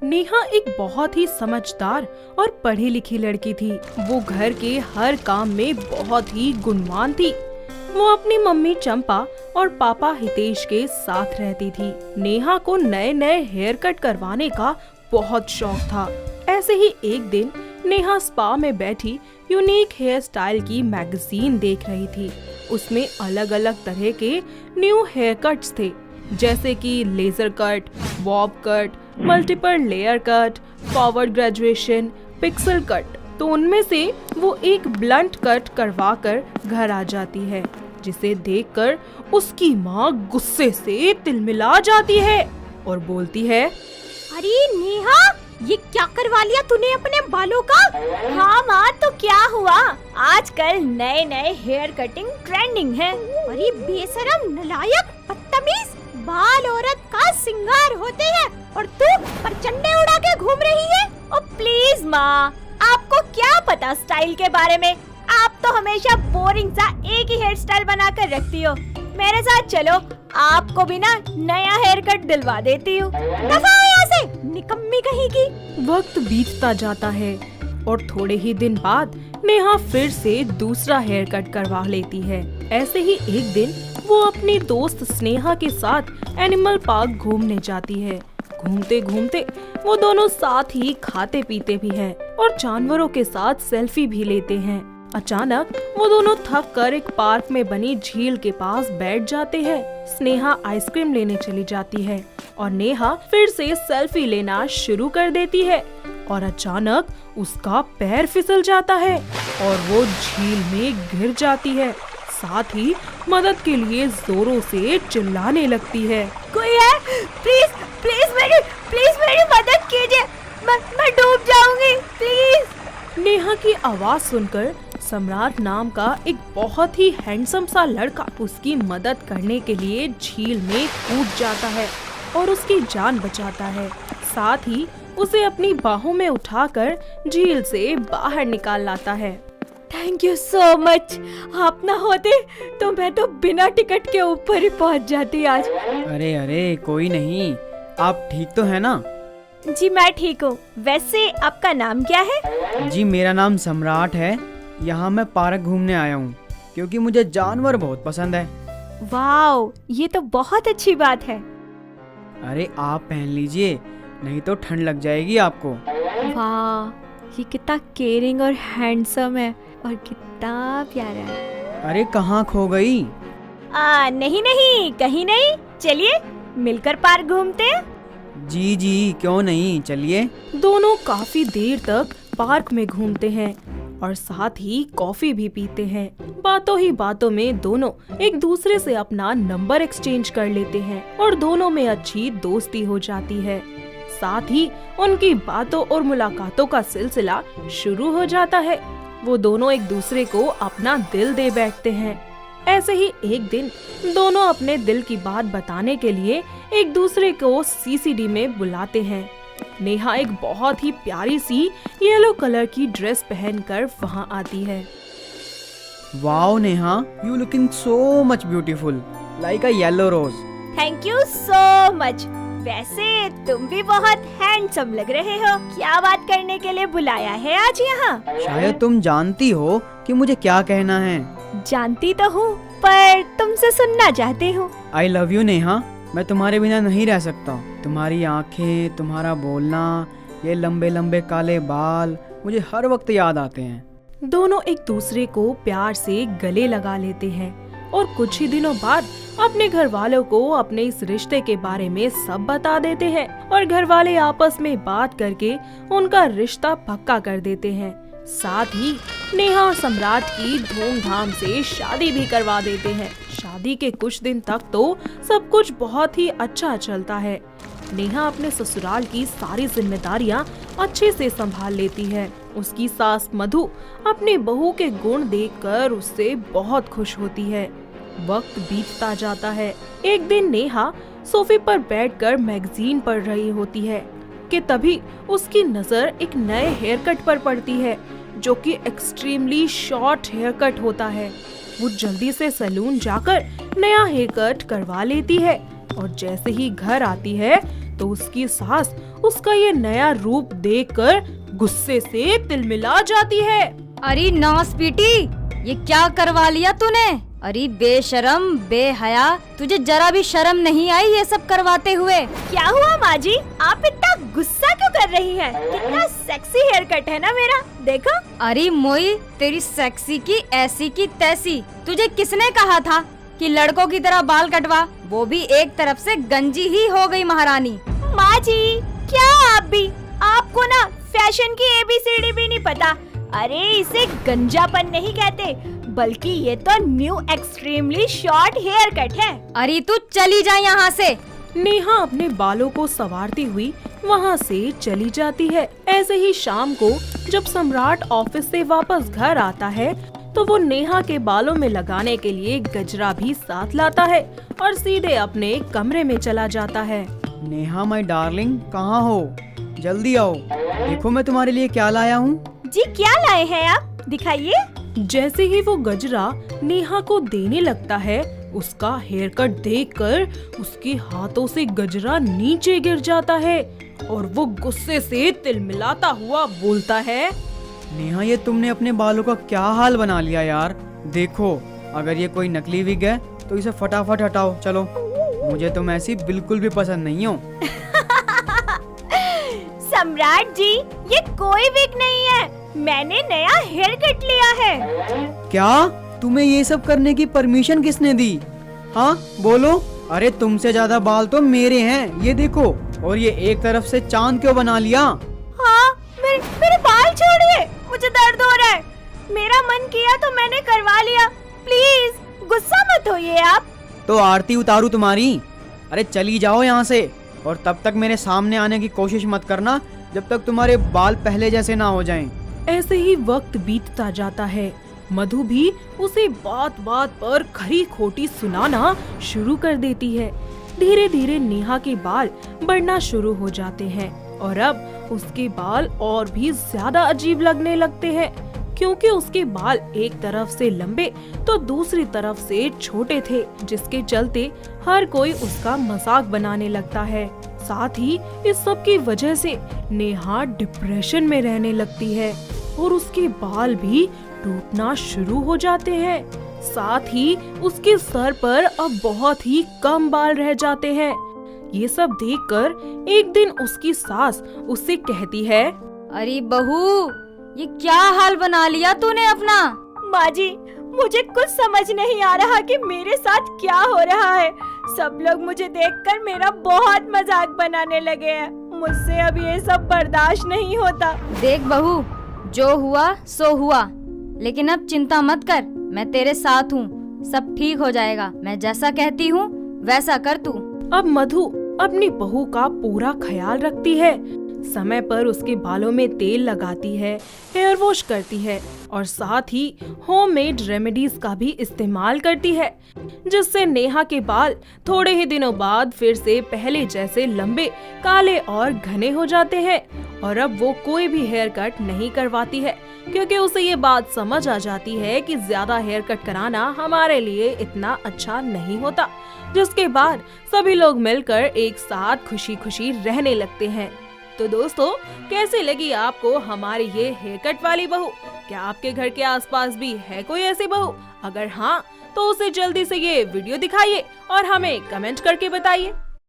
नेहा एक बहुत ही समझदार और पढ़ी लिखी लड़की थी। वो घर के हर काम में बहुत ही गुणवान थी। वो अपनी मम्मी चंपा और पापा हितेश के साथ रहती थी। नेहा को नए नए हेयर कट करवाने का बहुत शौक था। ऐसे ही एक दिन नेहा स्पा में बैठी यूनिक हेयर स्टाइल की मैगजीन देख रही थी। उसमें अलग अलग तरह के न्यू हेयर कट्स थे, जैसे कि laser cut, bob cut, multiple layer cut, forward graduation, pixel cut. तो उनमें से वो एक ब्लंट कट करवा कर घर आ जाती है, जिसे देखकर उसकी माँ गुस्से से तिलमिला जाती है और बोलती है, अरे नेहा, ये क्या करवा लिया तूने अपने बालों का? हाँ माँ, तो क्या हुआ? आजकल नए नए हेयर कटिंग ट्रेंडिंग है। अरे बेशरम, नालायक, बदतमीज, बाल औरत का सिंगार होते हैं और तू परचंडे उड़ा के घूम रही है। ओ प्लीज माँ, आपको क्या पता स्टाइल के बारे में? आप तो हमेशा बोरिंग सा एक ही हेयर स्टाइल बना कर रखती हो। मेरे साथ चलो, आपको भी ना नया हेयर कट दिलवा देती हूँ। दफा हो यहाँ से, निकम्मी कहीं की। वक्त बीतता जाता है और थोड़े ही दिन बाद नेहा फिर से दूसरा हेयर कट करवा लेती है। ऐसे ही एक दिन वो अपनी दोस्त स्नेहा के साथ एनिमल पार्क घूमने जाती है। घूमते घूमते वो दोनों साथ ही खाते पीते भी हैं और जानवरों के साथ सेल्फी भी लेते हैं। अचानक वो दोनों थक कर एक पार्क में बनी झील के पास बैठ जाते हैं। स्नेहा आइसक्रीम लेने चली जाती है और नेहा फिर से सेल्फी लेना शुरू कर देती है और अचानक उसका पैर फिसल जाता है और वो झील में गिर जाती है। साथ ही मदद के लिए जोरों से चिल्लाने लगती है, कोई है? प्लीज प्लीज मेरी मदद कीजिए, मैं डूब जाऊंगी, प्लीज। नेहा की आवाज सुनकर सम्राट नाम का एक बहुत ही हैंडसम सा लड़का उसकी मदद करने के लिए झील में कूद जाता है और उसकी जान बचाता है। साथ ही उसे अपनी बाहों में उठाकर झील से बाहर निकाल लाता है। Thank you so much. आप ना होते तो मैं तो बिना टिकट के ऊपर ही पहुंच जाती आज। अरे अरे, कोई नहीं। आप ठीक तो है ना? जी मैं ठीक हूँ। वैसे आपका नाम क्या है? जी मेरा नाम सम्राट है। यहाँ मैं पार्क घूमने आया हूँ क्योंकि मुझे जानवर बहुत पसंद है। वाओ, ये तो बहुत अच्छी बात है। अरे आप पहन लीजिए, नहीं तो ठंड लग जाएगी आपको। वाह, ये कितना केयरिंग और हैंडसम है और कितना प्यारा है। अरे कहाँ खो गई? नहीं कहीं नहीं, चलिए मिलकर पार्क घूमते हैं। जी जी, क्यों नहीं, चलिए। दोनों काफी देर तक पार्क में घूमते हैं और साथ ही कॉफी भी पीते हैं। बातों ही बातों में दोनों एक दूसरे से अपना नंबर एक्सचेंज कर लेते हैं और दोनों में अच्छी दोस्ती हो जाती है। साथ ही उनकी बातों और मुलाकातों का सिलसिला शुरू हो जाता है। वो दोनों एक दूसरे को अपना दिल दे बैठते हैं। ऐसे ही एक दिन दोनों अपने दिल की बात बताने के लिए एक दूसरे को सीसीडी में बुलाते हैं। नेहा एक बहुत ही प्यारी सी येलो कलर की ड्रेस पहनकर वहाँ आती है। Wow Neha, you looking so much beautiful, like a yellow rose. Thank you so much. वैसे तुम भी बहुत हैंडसम लग रहे हो। क्या बात करने के लिए बुलाया है आज यहाँ? शायद तुम जानती हो कि मुझे क्या कहना है। जानती तो हूँ, पर तुमसे सुनना चाहती हूँ। आई लव यू नेहा, मैं तुम्हारे बिना नहीं रह सकता। तुम्हारी आंखें, तुम्हारा बोलना, ये लंबे लंबे काले बाल मुझे हर वक्त याद आते हैं। दोनों एक दूसरे को प्यार से गले लगा लेते हैं और कुछ ही दिनों बाद अपने घर वालों को अपने इस रिश्ते के बारे में सब बता देते हैं और घर वाले आपस में बात करके उनका रिश्ता पक्का कर देते हैं। साथ ही नेहा और सम्राट की धूमधाम से शादी भी करवा देते हैं। शादी के कुछ दिन तक तो सब कुछ बहुत ही अच्छा चलता है। नेहा अपने ससुराल की सारी जिम्मेदारियां अच्छे से संभाल लेती है। उसकी सास मधु अपनी बहू के गुण देखकर उससे बहुत खुश होती है। वक्त बीतता जाता है। एक दिन नेहा सोफे पर बैठकर मैगजीन पढ़ रही होती है कि तभी उसकी नजर एक नए हेयर कट पर पड़ती है, जो कि एक्सट्रीमली शॉर्ट हेयर कट होता है। वो जल्दी से सैलून जाकर नया हेयर कट करवा लेती है और जैसे ही घर आती है तो उसकी सास उसका ये नया रूप देखकर गुस्से से तिलमिला जाती है। अरे नास पीटी, ये क्या करवा लिया तूने? अरे बेशरम बेहया, तुझे जरा भी शर्म नहीं आई ये सब करवाते हुए? क्या हुआ माँ जी, आप इतना गुस्सा क्यों कर रही हैं? कितना सेक्सी हेयर कट है ना मेरा, देखो। अरे मोई, तेरी सेक्सी की ऐसी की तैसी। तुझे किसने कहा था कि लड़कों की तरह बाल कटवा, वो भी एक तरफ से गंजी ही हो गई महारानी। माँ जी क्या आप भी, आपको ना फैशन की ABCD भी नहीं पता। अरे इसे गंजापन नहीं कहते, बल्कि ये तो new extremely short hair cut है। अरे तू चली जा यहाँ से। नेहा अपने बालों को संवारती हुई वहाँ से चली जाती है। ऐसे ही शाम को जब सम्राट ऑफिस से वापस घर आता है तो वो नेहा के बालों में लगाने के लिए गजरा भी साथ लाता है और सीधे अपने कमरे में चला जाता है। नेहा माय डार्लिंग, कहाँ हो? जल्दी आओ, देखो मैं तुम्हारे लिए क्या लाया हूँ। जी क्या लाए हैं आप, दिखाइए। जैसे ही वो गजरा नेहा को देने लगता है, उसका हेयर कट देखकर उसके हाथों से गजरा नीचे गिर जाता है और वो गुस्से से तिलमिलाता हुआ बोलता है, नेहा ये तुमने अपने बालों का क्या हाल बना लिया यार। देखो, अगर ये कोई नकली विग है तो इसे फटाफट हटाओ। चलो, मुझे तुम ऐसी बिल्कुल भी पसंद नहीं हो। सम्राट जी, ये कोई विग नहीं है, मैंने नया हेयर कट लिया है। क्या? तुम्हें ये सब करने की परमिशन किसने दी? हाँ बोलो। अरे तुमसे ज्यादा बाल तो मेरे हैं, ये देखो। और ये एक तरफ से चांद क्यों बना लिया? हाँ, मेरे बाल छोड़िए, मुझे दर्द हो रहा है। मेरा मन किया तो मैंने करवा लिया, प्लीज गुस्सा मत होइए आप। तो आरती उतारू तुम्हारी? अरे चली जाओ यहाँ से, और तब तक मेरे सामने आने की कोशिश मत करना जब तक तुम्हारे बाल पहले जैसे ना हो जाएं। ऐसे ही वक्त बीतता जाता है। मधु भी उसे बात बात पर खरी खोटी सुनाना शुरू कर देती है। धीरे धीरे नेहा के बाल बढ़ना शुरू हो जाते हैं और अब उसके बाल और भी ज्यादा अजीब लगने लगते हैं, क्योंकि उसके बाल एक तरफ से लंबे तो दूसरी तरफ से छोटे थे, जिसके चलते हर कोई उसका मजाक बनाने लगता है। साथ ही इस सब की वजह से नेहा डिप्रेशन में रहने लगती है और उसके बाल भी टूटना शुरू हो जाते हैं। साथ ही उसके सर पर अब बहुत ही कम बाल रह जाते हैं। ये सब देखकर एक दिन उसकी सास उससे कहती है, अरे बहू, ये क्या हाल बना लिया तूने अपना? माँ जी, मुझे कुछ समझ नहीं आ रहा कि मेरे साथ क्या हो रहा है। सब लोग मुझे देखकर मेरा बहुत मजाक बनाने लगे हैं। मुझसे अब ये सब बर्दाश्त नहीं होता। देख बहू, जो हुआ सो हुआ, लेकिन अब चिंता मत कर, मैं तेरे साथ हूँ। सब ठीक हो जाएगा। मैं जैसा कहती हूँ वैसा कर तू। अब मधु अपनी बहू का पूरा ख्याल रखती है। समय पर उसके बालों में तेल लगाती है, हेयर वॉश करती है और साथ ही होममेड रेमेडीज का भी इस्तेमाल करती है, जिससे नेहा के बाल थोड़े ही दिनों बाद फिर से पहले जैसे लंबे, काले और घने हो जाते हैं। और अब वो कोई भी हेयर कट नहीं करवाती है, क्योंकि उसे ये बात समझ आ जाती है कि ज्यादा हेयर कट कराना हमारे लिए इतना अच्छा नहीं होता। जिसके बाद सभी लोग मिलकर एक साथ खुशी खुशी रहने लगते हैं। तो दोस्तों, कैसी लगी आपको हमारी ये हेयर कट वाली बहू? क्या आपके घर के आसपास भी है कोई ऐसी बहू? अगर हाँ, तो उसे जल्दी से ये वीडियो दिखाइए और हमें कमेंट करके बताइए।